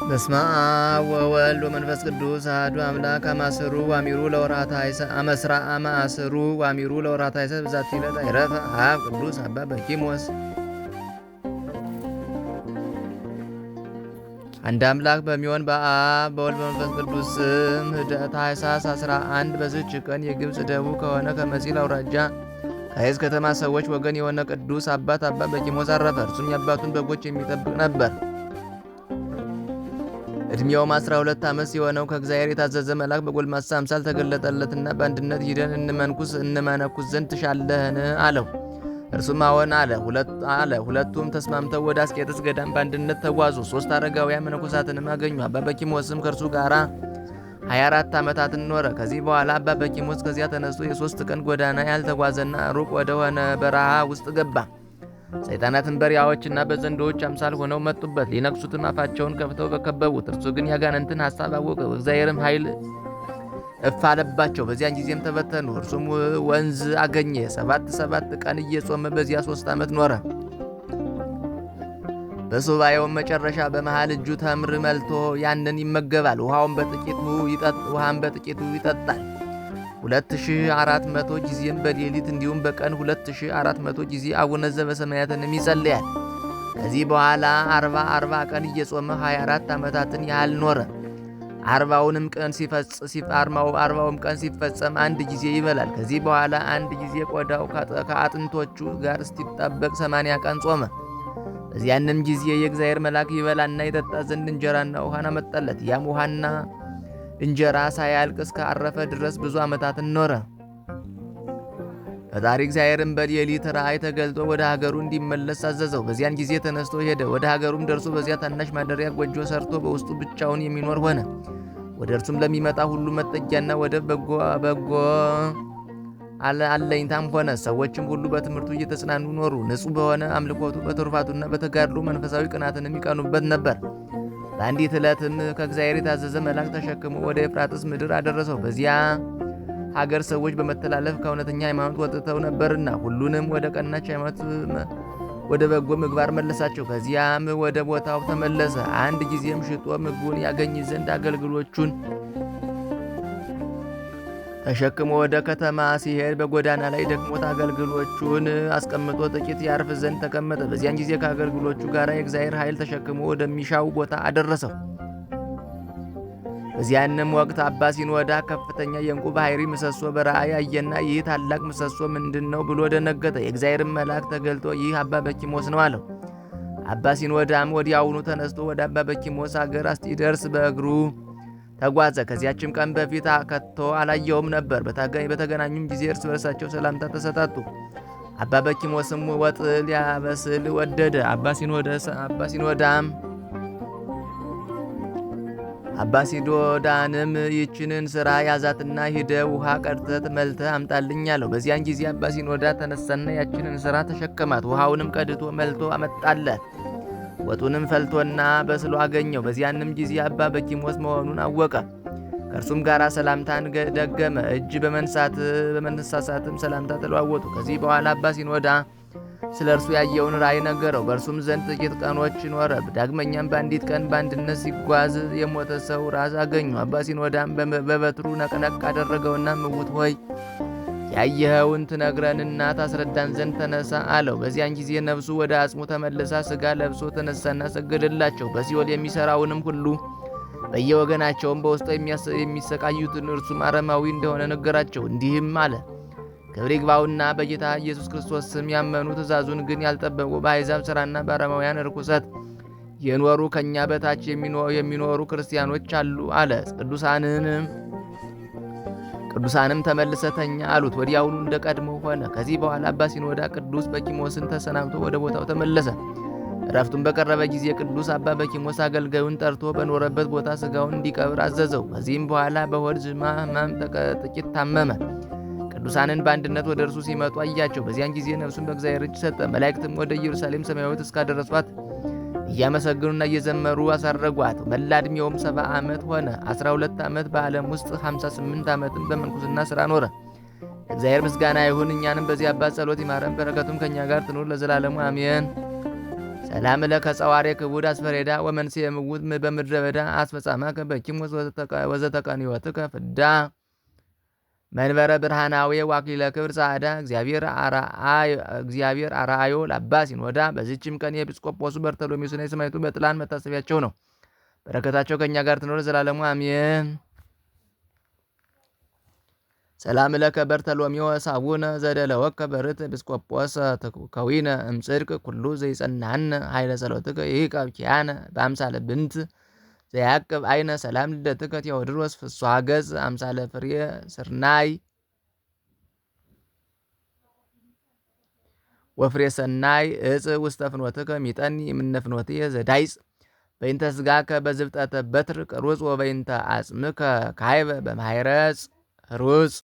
በስመ አብ ወወልድ ወመንፈስ ቅዱስ አሐዱ አምላክ አማስሩ ወአሚሩ ለወርኃ ታኅሣሥ አማስሩ ወአሚሩ ለወርኃ ታኅሣሥ በዛቲ ዕለት አይረፈ አብ ቅዱስ አባ በኪሞስ። አንድ አምላክ በሚሆን በአብ በወልድ በመንፈስ ቅዱስ ስም ታኅሣሥ 11 በዚህች ቀን የግብፅ ደቡብ ከሆነ ከመሲል አውራጃ ከይዝ ከተማ ሰዎች ወገን የሆነ ቅዱስ አባት አባ በኪሞስ አረፈ። እርሱም የአባቱን በጎች የሚጠብቅ ነበር። እድሜውም 12 ዓመት ሲሆነው ከእግዚአብሔር የታዘዘ መልአክ በጎልማሳ አምሳል ተገለጠለትና በአንድነት ሂደን እንመነኩስ ዘንድ ትሻለህን? አለው። እርሱም አዎን አለ። ሁለቱም ተስማምተው ወደ አስቄጥስ ገዳም በአንድነት ተጓዙ። 3 አረጋውያን መነኮሳትንም አገኙ። አባ በኪሞስም ከእርሱ ጋር 24 ዓመታትን ኖረ። ከዚህ በኋላ አባ በኪሞስ ከዚያ ተነስቶ የ3 ቀን ጎዳና ያልተጓዘና ሩቅ ወደሆነ በረሃ ውስጥ ገባ። ሰይጣናትን በሪያዎችና በዘንዶዎች አምሳል ሆነው መጡበት። ሊነክሱትም አፋቸውን ከፍተው በከበቡት። እርሱ ግን ያጋንንትን ሐሳብ አወቀ። እግዚአብሔርም ኃይል እፍ አለባቸው። በዚያን ጊዜም ተበተኑ። እርሱም ወንዝ አገኘ። 7 ቀን እየጾመ በዚያ 3 ዓመት ኖረ። በሱባኤውም መጨረሻ በመሃል እጁ ተምር መልቶ ያንን ይመገባል። ውሃም በጥቂቱ ይጠጣል። 2400 ጊዜም በሌሊት እንዲሁም በቀን 2400 ጊዜ አቡነ ዘበሰማያትንም ይጸልያል። ከዚህ በኋላ 40 ቀን እየጾመ 24 ዓመታትን ያህል ኖረ። 40ውም ቀን ሲፈጸም አንድ ጊዜ ይበላል። ከዚህ በኋላ አንድ ጊዜ ቆዳው ከአጥንቶቹ ጋር እስኪጣበቅ 80 ቀን ጾመ። በዚያንም ጊዜ የእግዚአብሔር መልአክ ይበላና ይጠጣ ዘንድ እንጀራና ውሃን አመጣለት። ያም ውሃና እንጀራ ሳያልቅ እስከ አረፈ ድረስ ብዙ ዓመታትን ኖረ። ፈጣሪ እግዚአብሔርን በሌሊት ራእይ ተገልጦ ወደ ሀገሩ እንዲመለስ አዘዘው። በዚያን ጊዜ ተነስቶ ሄደ። ወደ ሀገሩም ደርሶ በዚያ ታናሽ ማደሪያ ጎጆ ሰርቶ በውስጡ ብቻውን የሚኖር ሆነ። ወደ እርሱም ለሚመጣ ሁሉ መጠጊያና ወደ በጎ አለኝታም ሆነ። ሰዎችም ሁሉ በትምህርቱ እየተጽናኑ ኖሩ። ንጹሕ በሆነ አምልኮቱ በትሩፋቱና በተጋድሎ መንፈሳዊ ቅናትንም ይቀኑበት ነበር። በአንዲት ዕለትም ከእግዚአብሔር የታዘዘ መልአክ ተሸክሞ ወደ ኤፍራጥስ ምድር አደረሰው። በዚያ ሀገር ሰዎች በመተላለፍ ከእውነተኛ ሃይማኖት ወጥተው ነበርና ሁሉንም ወደ ቀናች ሃይማኖት ወደ በጎ ምግባር መለሳቸው። ከዚያም ወደ ቦታው ተመለሰ። አንድ ጊዜም ሽጦ ምግቡን ያገኝ ዘንድ አገልግሎቹን ተሸክሞ ወደ ከተማ ሲሄድ በጎዳና ላይ ደክሞት አገልግሎቹን አስቀምጦ ጥቂት ያርፍ ዘንድ ተቀመጠ። በዚያን ጊዜ ከአገልግሎቹ ጋር የእግዚአብሔር ኃይል ተሸክሞ ወደሚሻው ቦታ አደረሰው። በዚያንም ወቅት አባ ሲኖዳ ከፍተኛ የዕንቁ ባሕሪ ምሰሶ በራእይ አየና ይህ ታላቅ ምሰሶ ምንድን ነው ብሎ ደነገጠ። የእግዚአብሔርን መልአክ ተገልጦ ይህ አባ በኪሞስ ነው አለው። አባ ሲኖዳም ወዲያውኑ ተነስቶ ወደ አባ በኪሞስ አገር እስኪደርስ በእግሩ ተጓዘ። ከዚያችም ቀን በፊት ከቶ አላየውም ነበር። በተገናኙም ጊዜ እርስ በርሳቸው ሰላምታ ተሰጣጡ። አባ በኪሞስም ወጥ ሊያበስል ወደደ። አባ ሲኖዳንም ይህችንን ሥራ ያዛትና ሂደ ውሃ ቀድተህ መልተህ አምጣልኝ አለው። በዚያን ጊዜ አባ ሲኖዳ ተነሳና ያችንን ሥራ ተሸከማት። ውሃውንም ቀድቶ መልቶ አመጣለት። ወጡንም ፈልቶና በስሎ አገኘው። በዚያንም ጊዜ አባ በኪሞስ መሆኑን አወቀ። ከእርሱም ጋር ሰላምታን ደገመ። እጅ በመነሳሳትም ሰላምታ ተለዋወጡ። ከዚህ በኋላ አባ ሲኖዳ ስለ እርሱ ያየውን ራእይ ነገረው። በእርሱም ዘንድ ጥቂት ቀኖች ኖረ። ዳግመኛም በአንዲት ቀን በአንድነት ሲጓዝ የሞተ ሰው ራስ አገኙ። አባ ሲኖዳም በበትሩ ነቅነቅ አደረገውና ምውት ሆይ ያየኸውን ትነግረንና ታስረዳን ዘንድ ተነሳ አለው። በዚያን ጊዜ ነፍሱ ወደ አጽሙ ተመልሳ ሥጋ ለብሶ ተነሳና ሰገደላቸው። በሲኦል የሚሠራውንም ሁሉ በየወገናቸውም በውስጡ የሚሰቃዩትን እርሱም አረማዊ እንደሆነ ነገራቸው። እንዲህም አለ። ክብር ይግባውና በጌታ ኢየሱስ ክርስቶስ ስም ያመኑ ትእዛዙን ግን ያልጠበቁ በአሕዛብ ሥራና በአረማውያን ርኩሰት የኖሩ ከእኛ በታች የሚኖሩ ክርስቲያኖች አሉ አለ። ቅዱሳንም ተመልሰተኛ አሉት። ወዲያውኑ እንደ ቀድሞ ሆነ። ከዚህ በኋላ አባ ሲኖዳ ቅዱስ በኪሞስን ተሰናብቶ ወደ ቦታው ተመለሰ። እረፍቱን በቀረበ ጊዜ ቅዱስ አባ በኪሞስ አገልጋዩን ጠርቶ በኖረበት ቦታ ሥጋውን እንዲቀብር አዘዘው። ከዚህም በኋላ በሆድ ሕማም ጥቂት ታመመ። ቅዱሳንን በአንድነት ወደ እርሱ ሲመጡ አያቸው። በዚያን ጊዜ ነፍሱን በእግዚአብሔር እጅ ሰጠ። መላእክትም ወደ ኢየሩሳሌም ሰማያዊት እስካደረሷት እያመሰግኑና እየዘመሩ አሳረጓት። መላ ዕድሜውም 70 ዓመት ሆነ። 12 ዓመት በዓለም ውስጥ 58 ዓመትም በምንኩስና ሥራ ኖረ። እግዚአብሔር ምስጋና ይሁን። እኛንም በዚህ አባት ጸሎት ይማረን፣ በረከቱም ከእኛ ጋር ትኑር ለዘላለሙ አሜን። ሰላም ለከ ጸዋሬ ክቡድ አስፈሬዳ ወመንሥኤ ምውት በምድረ በዳ አስፈጻማከ በኪም ወዘተቀንዮትከ ፍዳ መንበረ ብርሃናዊ ዋኪለ ክብር ጻዕዳ እግዚአብሔር አርአዮ ለአባ ሲኖዳ። በዚችም ቀን የኤጲስቆጶሱ በርተሎሜዎስና የሰማዕቱ በጥላን መታሰቢያቸው ነው። በረከታቸው ከእኛ ጋር ትኖር ዘላለሙ አሜን። ሰላም ለከ በርተሎሜዎስ አቡነ ዘደለወከ በርት ኤጲስቆጶስ ከዊነ እምጽድቅ ኩሉ ዘይጸናነ ኃይለ ጸሎትከ ይዕቀብ ኪያነ በአምሳለ ብንት ዘያቅብ አይነ። ሰላም ልደትከ ቴዎድሮስ ፍስሐ ገጽ አምሳለ ፍሬ ስርናይ ወፍሬ ሰናይ እጽ ውስተ ፍኖትከ ሚጠኒ እምነ ፍኖትየ ዘዳይጽ በይንተ ስጋከ በዝብጠተ በትር ቅሩጽ ወበይንተ አጽምከ ካይበ በማይረጽ ሩጽ